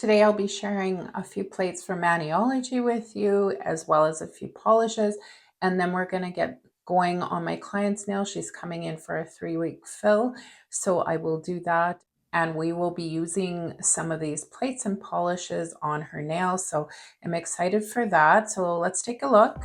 Today I'll be sharing a few plates from Maniology with you, as well as a few polishes, and then we're going to get going on my client's nail. She's coming in for a 3-week fill, so I will do that, and we will be using some of these plates and polishes on her nails, so I'm excited for that. So let's take a look.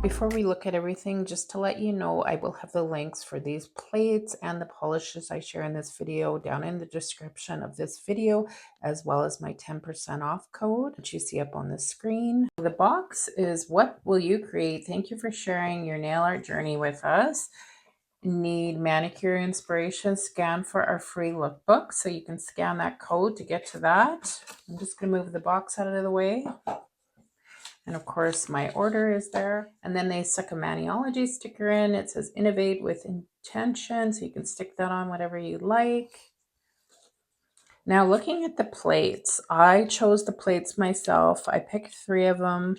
Before we look at everything, just to let you know, I will have the links for these plates and the polishes I share in this video down in the description of this video, as well as my 10% off code that you see up on the screen. The box is what will you create? Thank you for sharing your nail art journey with us. Need manicure inspiration, scan for our free lookbook. So you can scan that code to get to that. I'm just going to move the box out of the way. And of course, my order is there. And then they stuck a Maniology sticker in. It says innovate with intention. So you can stick that on whatever you like. Now looking at the plates, I chose the plates myself. I picked 3 of them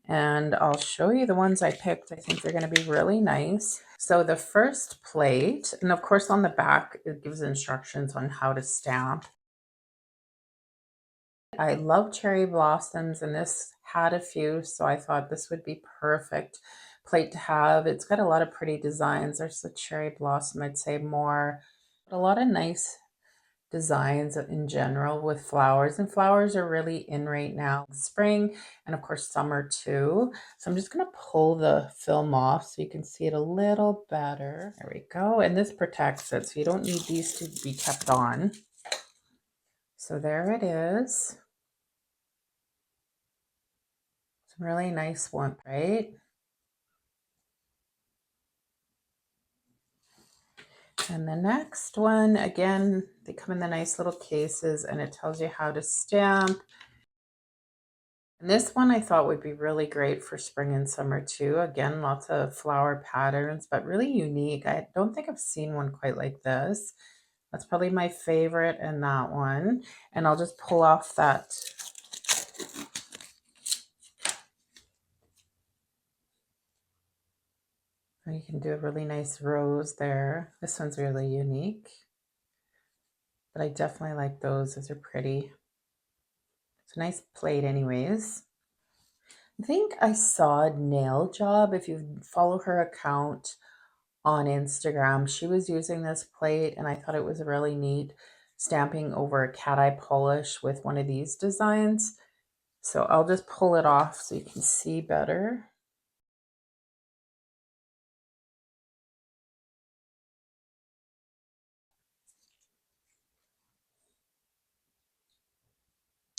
and I'll show you the ones I picked. I think they're going to be really nice. So the first plate, and of course on the back, it gives instructions on how to stamp. I love cherry blossoms, and this had a few, so I thought this would be perfect plate to have. It's got a lot of pretty designs. There's the cherry blossom, I'd say more, but a lot of nice designs in general with flowers, and flowers are really in right now, spring and of course summer too. So I'm just going to pull the film off so you can see it a little better. There we go. And this protects it, so you don't need these to be kept on. So there it is. It's a really nice one, right? And the next one, again, they come in the nice little cases and it tells you how to stamp. And this one I thought would be really great for spring and summer too. Again, lots of flower patterns, but really unique. I don't think I've seen one quite like this. That's probably my favorite in that one. And I'll just pull off that. You can do a really nice rose there. This one's really unique. But I definitely like those. Those are pretty. It's a nice plate anyways. I think I saw Nail Job. If you follow her account on Instagram, she was using this plate and I thought it was really neat, stamping over a cat eye polish with one of these designs. So I'll just pull it off so you can see better.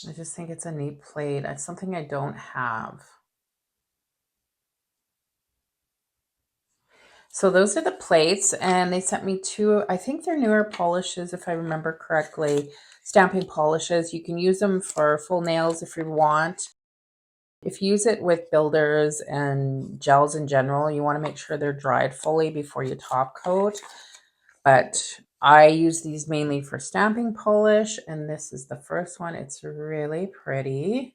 I just think it's a neat plate. It's something I don't have. So those are the plates, and they sent me 2, I think they're newer polishes if I remember correctly, stamping polishes. You can use them for full nails if you want. If you use it with builders and gels in general, you want to make sure they're dried fully before you top coat. But I use these mainly for stamping polish, and this is the first one. It's really pretty.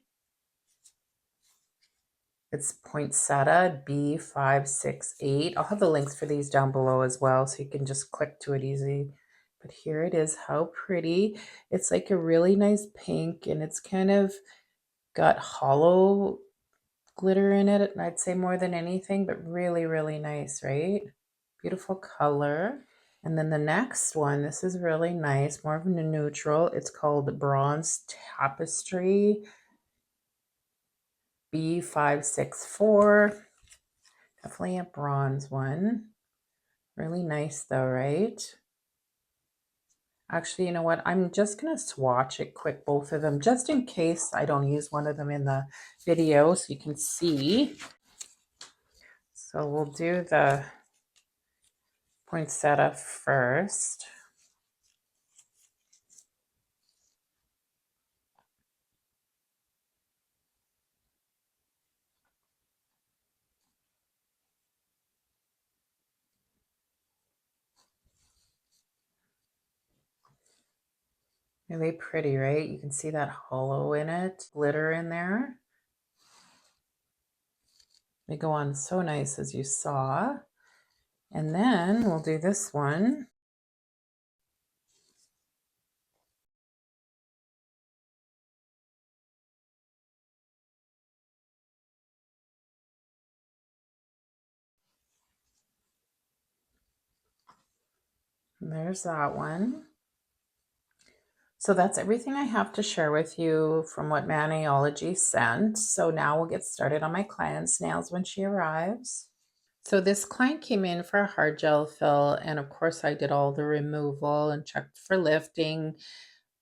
It's Poinsettia B568. I'll have the links for these down below as well, so you can just click to it easy. But here it is. How pretty. It's like a really nice pink, and it's kind of got hollow glitter in it, and I'd say more than anything, but really, really nice, right? Beautiful color. And then the next one, this is really nice, more of a neutral. It's called Bronze Tapestry B564. Definitely a bronze one. Really nice though, right? Actually, you know what? I'm just going to swatch it quick, both of them, just in case I don't use one of them in the video so you can see. So we'll do the Poinsettia first. Really pretty, right? You can see that hollow in it, glitter in there. They go on so nice, as you saw. And then we'll do this one. And there's that one. So that's everything I have to share with you from what Maniology sent. So now we'll get started on my client's nails when she arrives. So this client came in for a hard gel fill, and of course I did all the removal and checked for lifting,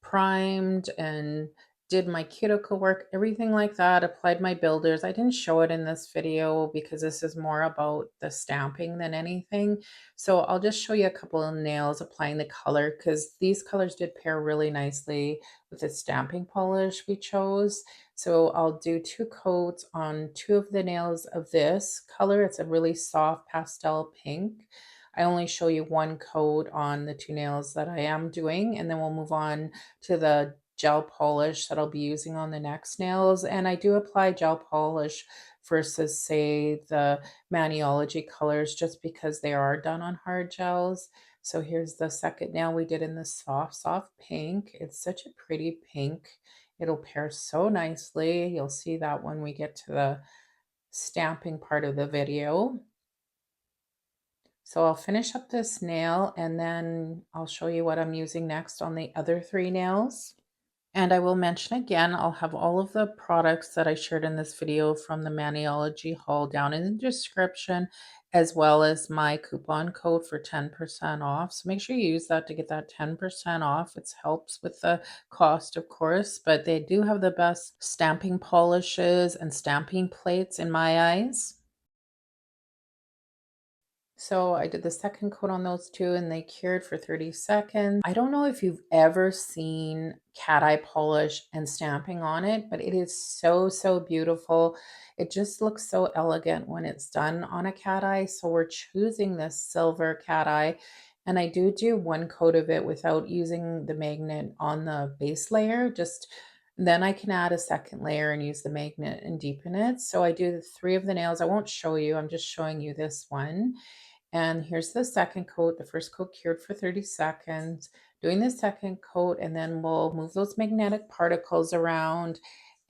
primed and did my cuticle work, everything like that, applied my builders. I didn't show it in this video because this is more about the stamping than anything. So I'll just show you a couple of nails applying the color because these colors did pair really nicely with the stamping polish we chose. So I'll do 2 coats on 2 of the nails of this color. It's a really soft pastel pink. I only show you 1 coat on the 2 nails that I am doing, and then we'll move on to the gel polish that I'll be using on the next nails. And I do apply gel polish versus, say, the Maniology colors just because they are done on hard gels. So here's the second nail we did in the soft, soft pink. It's such a pretty pink. It'll pair so nicely. You'll see that when we get to the stamping part of the video. So I'll finish up this nail and then I'll show you what I'm using next on the other 3 nails. And I will mention again, I'll have all of the products that I shared in this video from the Maniology haul down in the description, as well as my coupon code for 10% off. So make sure you use that to get that 10% off. It helps with the cost, of course, but they do have the best stamping polishes and stamping plates in my eyes. So I did the second coat on those 2 and they cured for 30 seconds. I don't know if you've ever seen cat eye polish and stamping on it, but it is so, so beautiful. It just looks so elegant when it's done on a cat eye. So we're choosing this silver cat eye. And I do 1 coat of it without using the magnet on the base layer. Just then I can add a second layer and use the magnet and deepen it. So I do 3 of the nails. I won't show you. I'm just showing you this one. And here's the second coat. The first coat cured for 30 seconds. Doing the second coat, and then we'll move those magnetic particles around,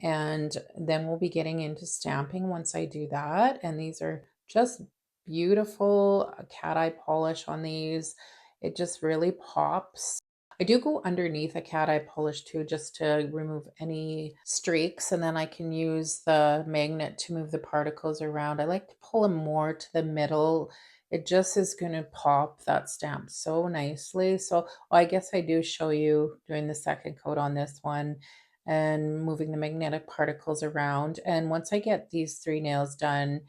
and then we'll be getting into stamping once I do that. And these are just beautiful cat eye polish on these. It just really pops. I do go underneath a cat eye polish too, just to remove any streaks, and then I can use the magnet to move the particles around. I like to pull them more to the middle. It just is going to pop that stamp so nicely. So I guess I do show you doing the second coat on this one and moving the magnetic particles around. And once I get these 3 nails done,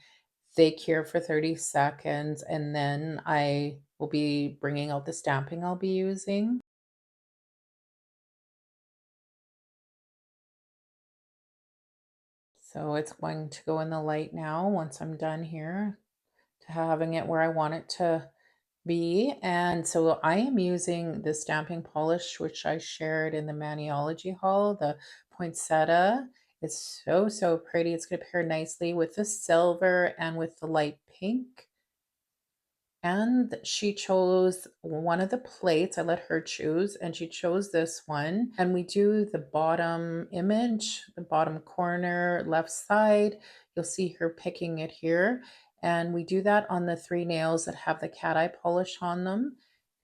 they cure for 30 seconds, and then I will be bringing out the stamping I'll be using. So it's going to go in the light now once I'm done here, to having it where I want it to be. And so I am using the stamping polish, which I shared in the Maniology haul, the Poinsettia. It's so, so pretty. It's going to pair nicely with the silver and with the light pink. And she chose one of the plates. I let her choose, and she chose this one. And we do the bottom image, the bottom corner, left side. You'll see her picking it here. And we do that on the 3 nails that have the cat eye polish on them.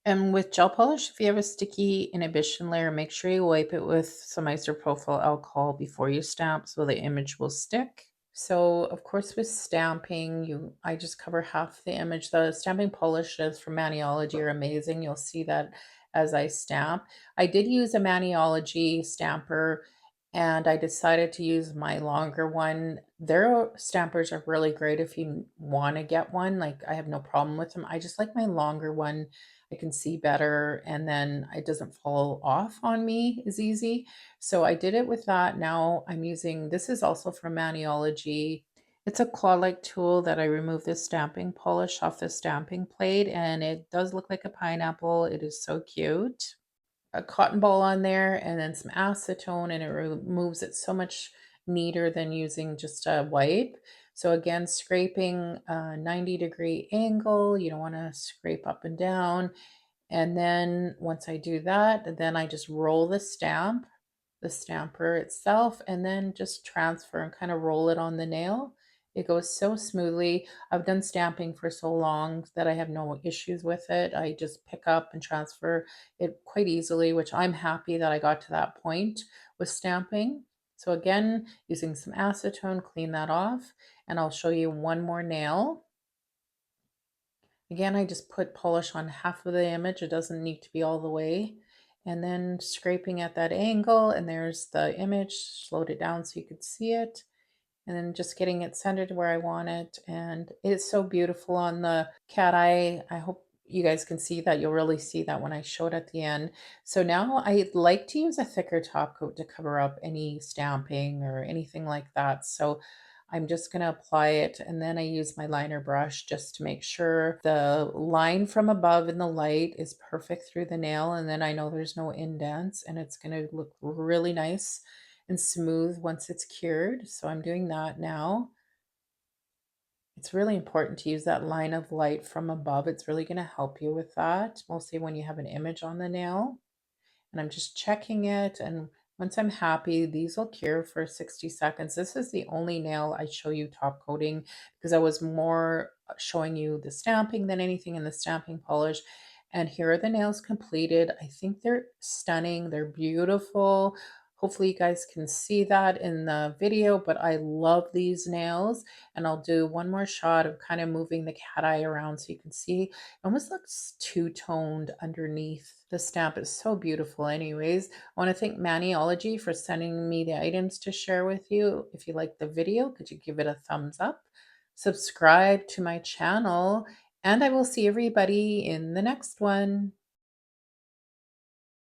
And with gel polish, if you have a sticky inhibition layer, make sure you wipe it with some isopropyl alcohol before you stamp so the image will stick. So of course with stamping, I just cover half the image. The stamping polishes from Maniology are amazing. You'll see that as I stamp. I did use a Maniology stamper and I decided to use my longer one. Their stampers are really great if you want to get one. Like I have no problem with them. I just like my longer one. I can see better and then it doesn't fall off on me as easy. So I did it with that. Now I'm using, this is also from Maniology. It's a claw-like tool that I remove the stamping polish off the stamping plate, and it does look like a pineapple. It is so cute. A cotton ball on there and then some acetone, and it removes it so much neater than using just a wipe. So again, scraping a 90-degree angle, you don't want to scrape up and down. And then once I do that, then I just roll the stamp, the stamper itself, and then just transfer and kind of roll it on the nail. It goes so smoothly. I've done stamping for so long that I have no issues with it. I just pick up and transfer it quite easily, which I'm happy that I got to that point with stamping. So again, using some acetone, clean that off, and I'll show you one more nail. Again, I just put polish on half of the image. It doesn't need to be all the way. And then scraping at that angle, and there's the image. Slowed it down so you could see it. And then just getting it centered where I want it. And it's so beautiful on the cat eye. I hope you guys can see that. You'll really see that when I show it at the end. So now I like to use a thicker top coat to cover up any stamping or anything like that. So I'm just going to apply it, and then I use my liner brush just to make sure the line from above in the light is perfect through the nail, and then I know there's no indents, and it's going to look really nice and smooth once it's cured. So I'm doing that now. It's really important to use that line of light from above. It's really going to help you with that, mostly when you have an image on the nail. And I'm just checking it, and once I'm happy, these will cure for 60 seconds. This is the only nail I show you top coating because I was more showing you the stamping than anything in the stamping polish. And here are the nails completed. I think they're stunning. They're beautiful. Hopefully you guys can see that in the video, but I love these nails. And I'll do one more shot of kind of moving the cat eye around so you can see. It almost looks two-toned underneath. The stamp is so beautiful anyways. I want to thank Maniology for sending me the items to share with you. If you like the video, could you give it a thumbs up? Subscribe to my channel, and I will see everybody in the next one.